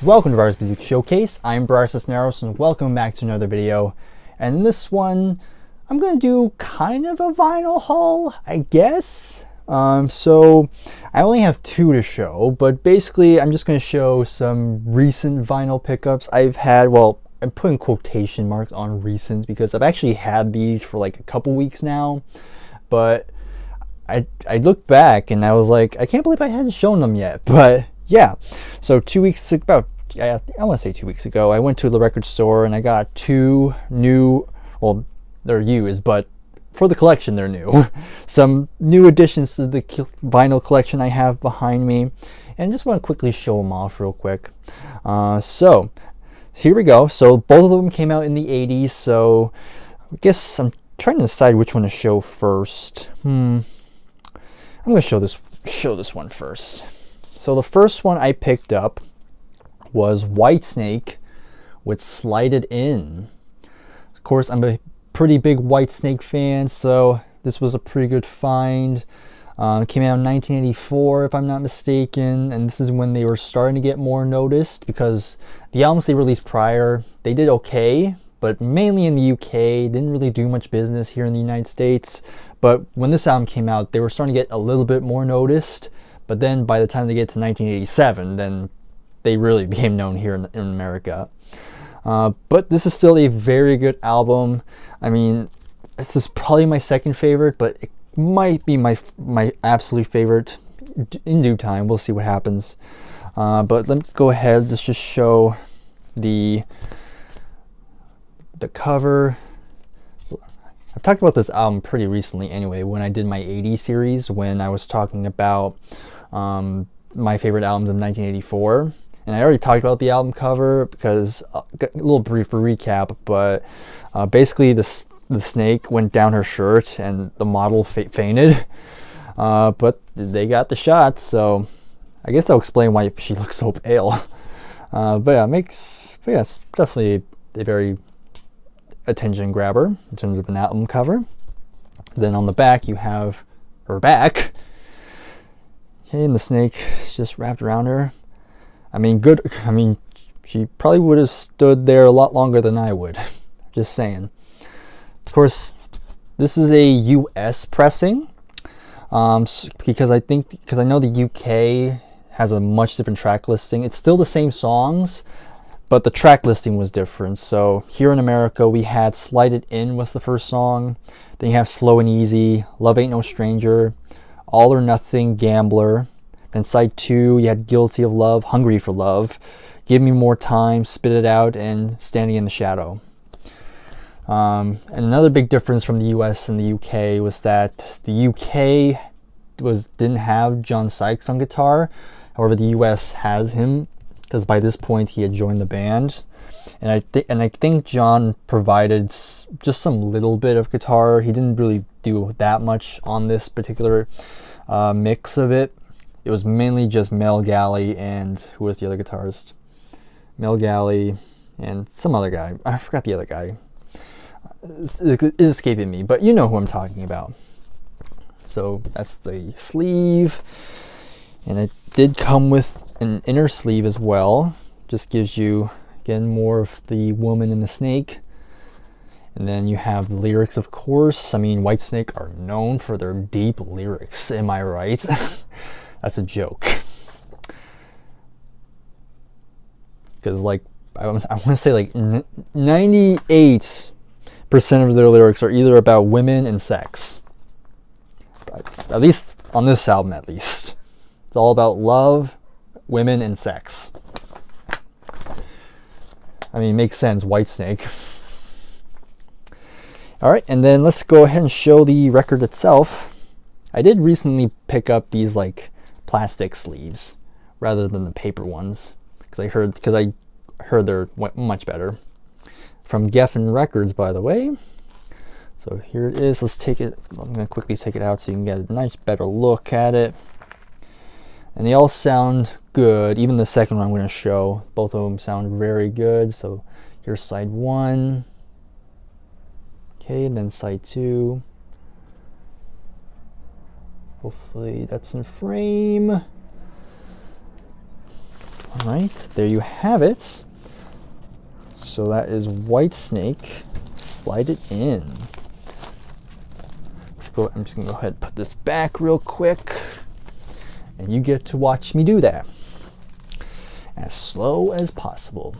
Welcome to Brier's Music Showcase. I'm Bryer and welcome back to another video. And in this one, I'm going to do kind of a vinyl haul, I guess. So I only have two to show, but basically I'm just going to show some recent vinyl pickups I've had. Well, I'm putting quotation marks on recent because I've actually had these for like a couple weeks now, but I looked back and I was like, I can't believe I hadn't shown them yet. But yeah, so I want to say 2 weeks ago, I went to the record store and I got two new, well, they're used, but for the collection they're new. Some new additions to the vinyl collection I have behind me, and just want to quickly show them off real quick. So here we go. So both of them came out in the 80s, so I guess I'm trying to decide which one to show first. I'm going to show this one first. So the first one I picked up was Whitesnake with Slide It In. Of course, I'm a pretty big Whitesnake fan, so this was a pretty good find. It came out in 1984, if I'm not mistaken, and this is when they were starting to get more noticed because the albums they released prior, they did okay, but mainly in the UK, didn't really do much business here in the United States. But when this album came out, they were starting to get a little bit more noticed. But then by the time they get to 1987, then they really became known here in America. But this is still a very good album. I mean, this is probably my second favorite, but it might be my absolute favorite in due time. We'll see what happens. But let me go ahead. Let's just show the cover. I've talked about this album pretty recently anyway, when I did my 80s series, when I was talking about my favorite albums of 1984. And I already talked about the album cover because a little brief recap, but basically the snake went down her shirt and the model fainted, but they got the shot, so I guess that'll explain why she looks so pale. But yeah, it's definitely a very attention grabber in terms of an album cover. Then on the back you have her back. Okay, and the snake is just wrapped around her. I mean, she probably would have stood there a lot longer than I would. Just saying. Of course, this is a US pressing, because I know the UK has a much different track listing. It's still the same songs, but the track listing was different. So here in America, we had Slide It In was the first song. Then you have Slow and Easy, Love Ain't No Stranger, All or Nothing, Gambler. Then side 2, you had Guilty of Love, Hungry for Love, Give Me More Time, Spit It Out, and Standing in the Shadow. And another big difference from the US and the UK was that the UK didn't have John Sykes on guitar. However, the US has him, because by this point he had joined the band. And I think John provided just some little bit of guitar. He didn't really do that much on this particular mix of it. It was mainly just Mel Galley and who was the other guitarist? Mel Galley and some other guy. I forgot the other guy. It's escaping me, but you know who I'm talking about. So that's the sleeve. And it did come with an inner sleeve as well. Just gives you, again, more of the woman and the snake. And then you have the lyrics, of course. I mean, Whitesnake are known for their deep lyrics, am I right? That's a joke. Because, like, I want to say, like, 98% of their lyrics are either about women and sex. At least on this album, at least. It's all about love, women, and sex. I mean, it makes sense, Whitesnake. Alright, and then let's go ahead and show the record itself. I did recently pick up these, like, plastic sleeves rather than the paper ones because I heard they're much better. From Geffen Records, by the way. So here it is. Let's take it. I'm going to quickly take it out so you can get a nice better look at it. And they all sound good. Even the second one I'm going to show, both of them sound very good. So here's side 1. Okay, and then side 2. Hopefully that's in frame. All right, there you have it. So that is Whitesnake. Slide it in. I'm just gonna go ahead and put this back real quick, and you get to watch me do that as slow as possible.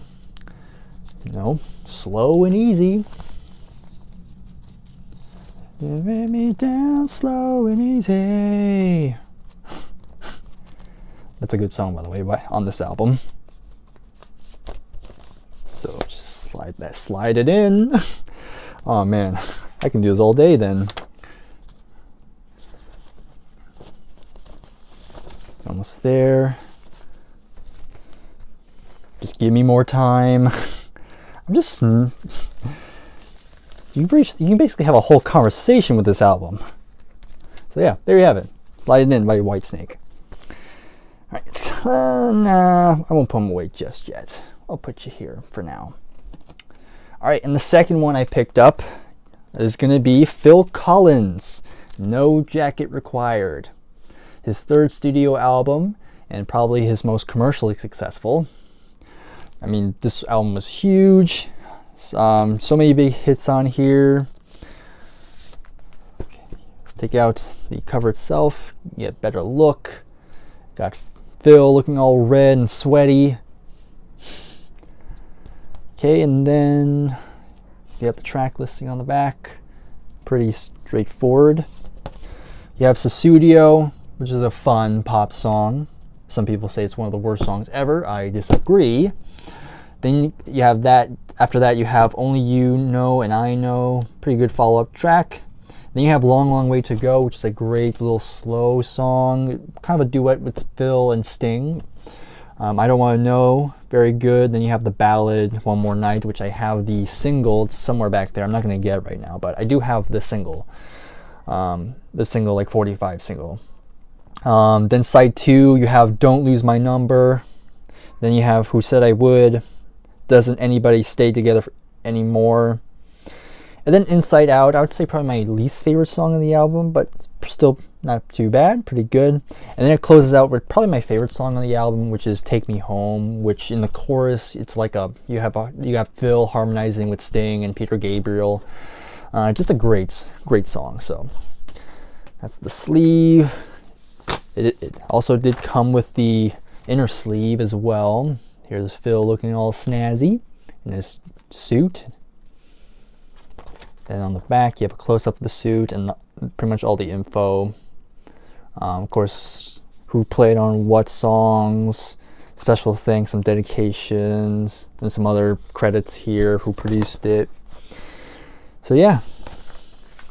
You know, slow and easy. You let me down slow and easy. That's a good song, by the way, on this album. So just slide it in. Oh man, I can do this all day then. Almost there. Just give me more time. I'm just... You can basically have a whole conversation with this album. So yeah, there you have it. Slide It In by Whitesnake. Alright, nah, I won't put them away just yet. I'll put you here for now. Alright, and the second one I picked up is going to be Phil Collins, No Jacket Required. His third studio album, and probably his most commercially successful. I mean, this album was huge. So many big hits on here. Okay, let's take out the cover itself, get a better look. Got Phil looking all red and sweaty. Okay, and then you have the track listing on the back. Pretty straightforward. You have Sussudio, which is a fun pop song. Some people say it's one of the worst songs ever. I disagree. Then you have that. After that, you have Only You Know and I Know. Pretty good follow-up track. Then you have Long, Long Way to Go, which is a great little slow song. Kind of a duet with Phil and Sting. I Don't Want to Know. Very good. Then you have the ballad One More Night, which I have the single. It's somewhere back there. I'm not going to get it right now, but I do have the single. The single, like 45 single. Then side 2, you have Don't Lose My Number. Then you have Who Said I Would. Doesn't Anybody Stay Together Anymore. And then Inside Out, I would say probably my least favorite song on the album, but still not too bad, pretty good. And then it closes out with probably my favorite song on the album, which is Take Me Home, which in the chorus, it's like you have Phil harmonizing with Sting and Peter Gabriel. Just a great song. So that's the sleeve. It also did come with the inner sleeve as well. Here's Phil looking all snazzy in his suit. And on the back, you have a close-up of the suit and pretty much all the info. Of course, who played on what songs, special thanks, some dedications, and some other credits here, who produced it. So yeah,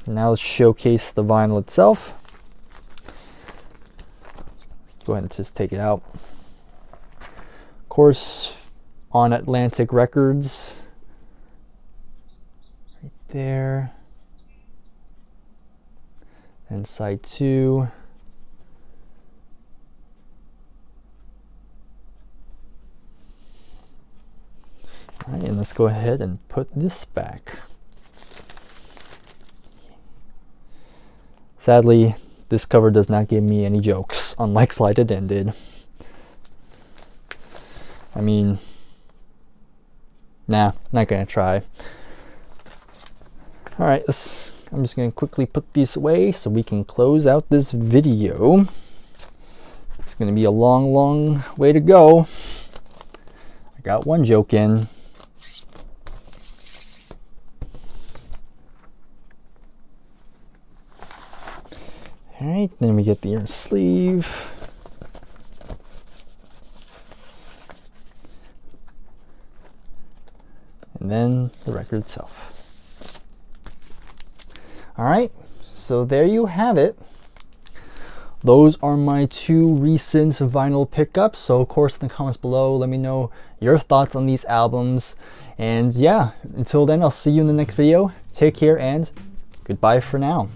now let's showcase the vinyl itself. Let's go ahead and just take it out. Of course, on Atlantic Records, right there, and side 2. All right, and let's go ahead and put this back. Sadly, this cover does not give me any jokes, unlike Slide It In did. I mean, nah, not gonna try. Alright, I'm just gonna quickly put these away so we can close out this video. It's gonna be a long way to go. I got one joke in. Alright, then we get the inner sleeve. And then the record itself. Alright, so there you have it. Those are my 2 recent vinyl pickups. So of course in the comments below, let me know your thoughts on these albums. And yeah, until then, I'll see you in the next video. Take care and goodbye for now.